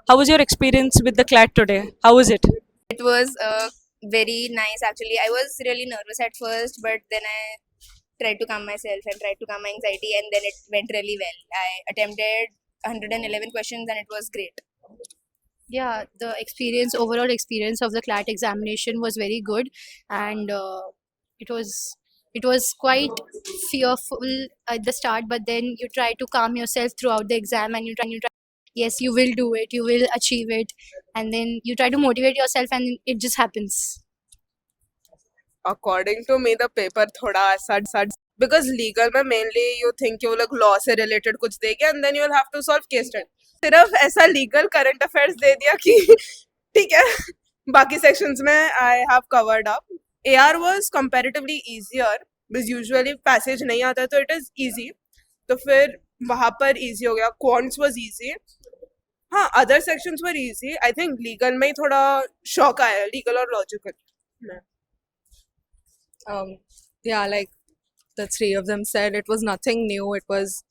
How was your experience with the CLAT today? How was it? It was very nice actually. I was really nervous at first, but then I tried to calm myself and tried to calm my anxiety, and then it went really well. I attempted 111 questions and it was great. Yeah, the overall experience of the CLAT examination was very good, and it was it was quite fearful at the start, but then you try to calm yourself throughout the exam, and you try, yes, you will do it, you will achieve it, and then you try to motivate yourself, and it just happens. According to me, the paper थोड़ा ऐसा because legal में mainly you think you लोग law से related कुछ देंगे and then you will have to solve case study. सिर्फ ऐसा legal current affairs दे दिया कि ठीक है बाकी sections में I have covered up. AR was comparatively easier because usually passage नहीं आता तो it is easy. तो फिर वहाँ पर easy हो गया. Quants was easy. हाँ other sections were easy. I think legal में ही थोड़ा shock आया legal और logical. Yeah, like the three of them said, it was nothing new. It was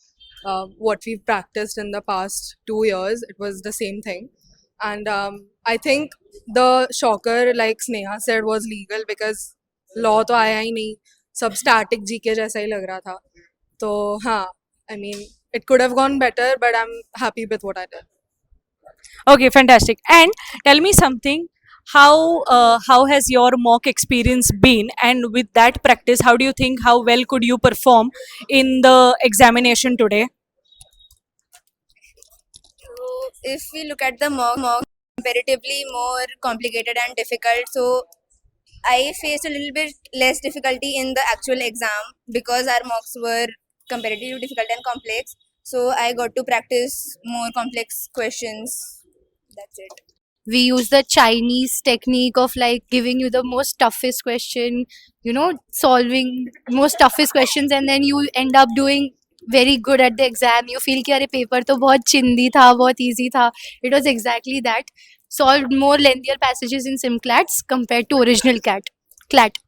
what we've practiced in the past 2 years. It was the same thing. And I think the shocker, like Sneha said, was legal because law तो आया ही नहीं, सब static GK जैसा ही लग रहा था. तो हाँ, I mean, it could have gone better, but I'm happy with what I did. Okay, fantastic. And tell me something. How has your mock experience been? And with that practice, how do you think how well could you perform in the examination today? So if we look at the mock comparatively more complicated and difficult, so I faced a little bit less difficulty in the actual exam because our mocks were comparatively difficult and complex. So I got to practice more complex questions. That's it. We use the Chinese technique of like giving you the most toughest question, solving most toughest questions, and then you end up doing very good at the exam. You feel कि अरे paper तो बहुत चिंदी था, बहुत easy था. It was exactly that. Solved more lengthier passages in SimClats compared to original CLAT.